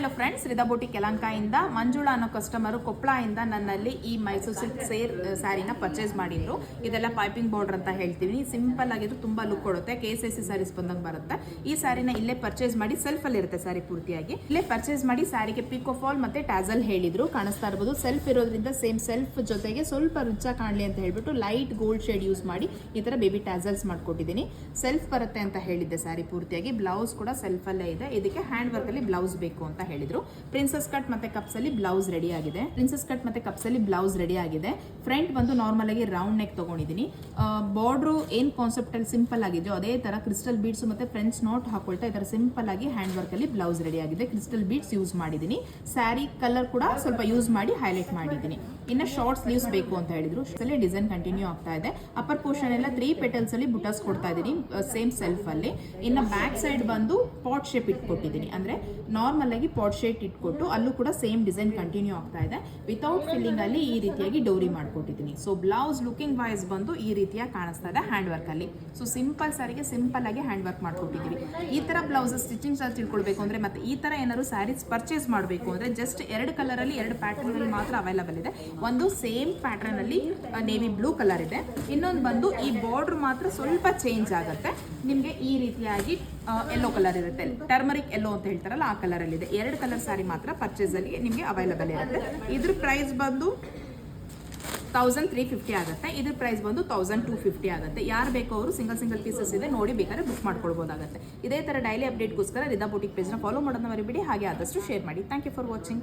Hello friends, ರಿದಾ boutique ಯಲಹಂಕದಿಂದ Manjula ಅನ್ನೋ customer ಕೊಪ್ಪಳದಿಂದ ನನ್ನಲ್ಲಿ ಈ ಮೈಸೂರು ಸಿಲ್ಕ್ ಸ್ಯಾರಿನ ಪರ್ಚೇಸ್ ಮಾಡಿದ್ರು. ಇದೆಲ್ಲ ಪೈಪಿಂಗ್ ಬಾರ್ಡರ್ ಅಂತ ಹೇಳ್ತೀವಿ. ಸಿಂಪಲ್ ಆಗಿದ್ರು ತುಂಬಾ ಲುಕ್ ಕೊಡುತ್ತೆ. KCC ಸ್ಯಾರೀಸ್ ಬಂದಂಗೆ ಬರುತ್ತೆ. ಈ ಸ್ಯಾರಿನ ಇಲ್ಲೇ ಪರ್ಚೇಸ್ ಮಾಡಿ ಸೆಲ್ಫ್ ಅಲ್ಲಿ ಇರುತ್ತೆ ಸ್ಯಾರಿ ಪೂರ್ತಿಯಾಗಿ. ಇಲ್ಲೇ ಪರ್ಚೇಸ್ ಮಾಡಿ ಸ್ಯಾರಿಗೆ ಪಿಕೋ ಫಾಲ್ ಮತ್ತೆ ಟ್ಯಾಸಲ್ ಹೇಳಿದ್ರು. ಕಾಣಿಸ್ತಾ ಇರಬಹುದು. ಸೆಲ್ಫ್ ಇರೋದ್ರಿಂದ ಸೇಮ್ ಸೆಲ್ಫ್ ಜೊತೆಗೆ ಸ್ವಲ್ಪ ರಿಚ್ ಆಗಿ ಕಾಣಲಿ ಅಂತ ಹೇಳ್ಬಿಟ್ಟು ಲೈಟ್ ಗೋಲ್ಡ್ ಶೇಡ್ ಯೂಸ್ ಮಾಡಿ ಈ ತರ ಬೇಬಿ ಟ್ಯಾಸಲ್ಸ್ ಮಾಡ್ಕೊಟ್ಟಿದ್ದೀನಿ. ಸೆಲ್ಫ್ ಬರುತ್ತೆ ಅಂತ ಹೇಳಿದ್ದೆ ಸ್ಯಾರಿ ಪೂರ್ತಿಯಾಗಿ. ಬ್ಲೌಸ್ ಕೂಡ ಸೆಲ್ಫ್ ಅಲ್ಲೇ ಇದೆ. ಇದಕ್ಕೆ ಹ್ಯಾಂಡ್ ವರ್ಕ್ ಅಲ್ಲಿ ಬ್ಲೌಸ್ ಬೇಕು ಅಂತ ಹೇಳಿದ್ರು. ಪ್ರಿನ್ಸಸ್ ಕಟ್ ಮತ್ತೆ ಕಪ್ಸ್ ಅಲ್ಲಿ ಬ್ಲೌಸ್ ರೆಡಿ ಆಗಿದೆ. ಪ್ರಿನ್ಸಸ್ ಕಟ್ ಮತ್ತೆ ಕಪ್ಸ್ ಅಲ್ಲಿ ಬ್ಲೌಸ್ ರೆಡಿ ಆಗಿದೆ. ಫ್ರಂಟ್ ಬಂದು ನಾರ್ಮಲ್ ಆಗಿ ರೌಂಡ್ ನೆಕ್ ತಗೊಂಡಿದ್ದೀನಿ. ಬಾರ್ಡ್ರು ಏನ್ ಕಾನ್ಸೆಪ್ಟ್ ಅಲ್ಲಿ ಸಿಂಪಲ್ ಆಗಿದೆಯೋ ಅದೇ ತರ ಕ್ರಿಸ್ಟಲ್ ಬೀಡ್ಸ್ ಮತ್ತೆ ಫ್ರೆಂಚ್ ನೋಟ್ ಹಾಕೊಳ್ತಾ ಈ ತರ ಸಿಂಪಲ್ ಆಗಿ ಹ್ಯಾಂಡ್ ವರ್ಕ್ ಅಲ್ಲಿ ಬ್ಲೌಸ್ ರೆಡಿ ಆಗಿದೆ. ಕ್ರಿಸ್ಟಲ್ ಬೀಡ್ಸ್ ಯೂಸ್ ಮಾಡಿದ್ದೀನಿ. ಸ್ಯಾರಿ ಕಲರ್ ಕೂಡ ಸ್ವಲ್ಪ ಯೂಸ್ ಮಾಡಿ ಹೈಲೈಟ್ ಮಾಡಿದ್ದೀನಿ. ಇನ್ನು ಶಾರ್ಟ್ ಸ್ಲೀವ್ಸ್ ಬೇಕು ಅಂತ ಹೇಳಿದ್ರು. ಡಿಸೈನ್ ಕಂಟಿನ್ಯೂ ಆಗ್ತಾ ಇದೆ. ಅಪ್ಪರ್ ಪೋರ್ಷನ್ ಎಲ್ಲ 3 ಪೆಟಲ್ಸ್ ಅಲ್ಲಿ ಬುಟಾಸ್ ಕೊಡ್ತಾ ಇದ್ದೀನಿ ಸೇಮ್ ಸೆಲ್ಫ್ ಅಲ್ಲಿ. ಇನ್ನು ಬ್ಯಾಕ್ ಸೈಡ್ ಬಂದು ಪಾಟ್ ಶೇಪ್ ಇಟ್ಕೊಟ್ಟಿದ್ದೀನಿ. ಅಂದ್ರೆ ನಾರ್ಮಲ್ ಆಗಿ ಪಾಟ್ ಶೇಪ್ ಇಟ್ಕೊಟ್ಟು ಅಲ್ಲೂ ಕೂಡ ಸೇಮ್ ಡಿಸೈನ್ ಕಂಟಿನ್ಯೂ ಆಗ್ತಾ ಇದೆ. ವಿತೌಟ್ ಫಿಲ್ಲಿಂಗ್ ಅಲ್ಲಿ ಈ ರೀತಿಯಾಗಿ ಡೋರಿ ಮಾಡ್ಕೊಟ್ಟಿದ್ದೀನಿ. ಸೊ ಬ್ಲೌಸ್ ಲುಕಿಂಗ್ ವೈಸ್ ಬಂದು ಈ ರೀತಿಯಾಗಿ ಕಾಣಿಸ್ತಾ ಇದೆ ಹ್ಯಾಂಡ್ ವರ್ಕ್ ಅಲ್ಲಿ. ಸೊ ಸಿಂಪಲ್ ಸಾರಿಗೆ ಸಿಂಪಲ್ ಆಗಿ ಹ್ಯಾಂಡ್ ವರ್ಕ್ ಮಾಡ್ಕೊಟ್ಟಿದ್ದೀವಿ. ಈ ತರ ಬ್ಲೌಸ್ ಸ್ಟಿಚಿಂಗ್ ಚಾರ್ಜ್ ತಿಳ್ಕೊಳ್ಬೇಕು ಅಂದ್ರೆ ಮತ್ತೆ ಈ ತರ ಏನಾದ್ರು ಸ್ಯಾರೀಸ್ ಪರ್ಚೇಸ್ ಮಾಡಬೇಕು ಅಂದ್ರೆ ಜಸ್ಟ್ 2 ಕಲರ್ ಅಲ್ಲಿ 2 ಪ್ಯಾಟರ್ನ್ ಅಲ್ಲಿ ಮಾತ್ರ ಅವೈಲಬಲ್ ಇದೆ. ಒಂದು ಸೇಮ್ ಪ್ಯಾಟರ್ನ್ ಅಲ್ಲಿ ನೇವಿ ಬ್ಲೂ ಕಲರ್ ಇದೆ. ಇನ್ನೊಂದು ಬಂದು ಈ ಬಾರ್ಡರ್ ಮಾತ್ರ ಸ್ವಲ್ಪ ಚೇಂಜ್ ಆಗುತ್ತೆ. ನಿಮಗೆ ಈ ರೀತಿಯಾಗಿ ಯೆಲ್ಲೋ ಕಲರ್ ಇರುತ್ತೆ. ಟರ್ಮರಿಕ್ ಯೆಲ್ಲೋ ಅಂತ ಹೇಳ್ತಾರಲ್ಲ ಆ ಕಲರ್ ಅಲ್ಲಿ ಇದೆ. 2 ಕಲರ್ ಸಾರಿ ಮಾತ್ರ ಪರ್ಚೇಸ್ ಅಲ್ಲಿ ನಿಮಗೆ ಅವೈಲಬಲ್ ಇರುತ್ತೆ. ಇದ್ರ ಪ್ರೈಸ್ ಬಂದು 1350 ಆಗುತ್ತೆ. ಇದ್ರ ಪ್ರೈಸ್ ಬಂದು 1250 ಆಗುತ್ತೆ. ಯಾರು ಬೇಕೋ ಅವರು ಸಿಂಗಲ್ ಪೀಸಸ್ ಇದೆ ನೋಡಿ ಬೇಕಾದ್ರೆ ಬುಕ್ ಮಾಡ್ಕೊಳ್ಬಹುದಾಗುತ್ತೆ. ಇದೇ ತರ ಡೈಲಿ ಅಪ್ಡೇಟ್ಗೋಸ್ಕರ ರಿದಾ ಬೂಟಿಕ್ ಪೇಜ್ನ ಫಾಲೋ ಮಾಡೋದನ್ನ ಮರಿಬೇಡಿ. ಹಾಗೆ ಆದಷ್ಟು ಶೇರ್ ಮಾಡಿ. Thank you for watching.